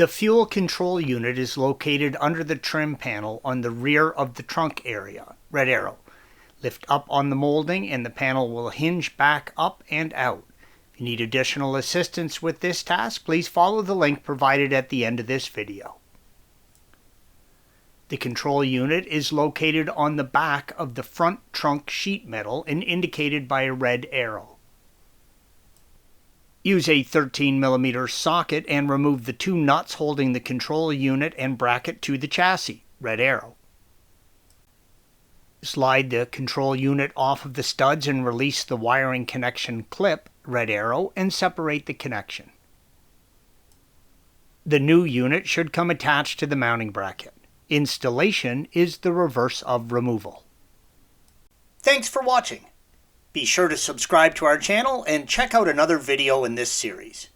The fuel control unit is located under the trim panel on the rear of the trunk area, red arrow. Lift up on the molding and the panel will hinge back up and out. If you need additional assistance with this task, please follow the link provided at the end of this video. The control unit is located on the back of the front trunk sheet metal and indicated by a red arrow. Use a 13mm socket and remove the two nuts holding the control unit and bracket to the chassis, red arrow. Slide the control unit off of the studs and release the wiring connection clip, red arrow, and separate the connection. The new unit should come attached to the mounting bracket. Installation is the reverse of removal. Thanks for watching. Be sure to subscribe to our channel and check out another video in this series.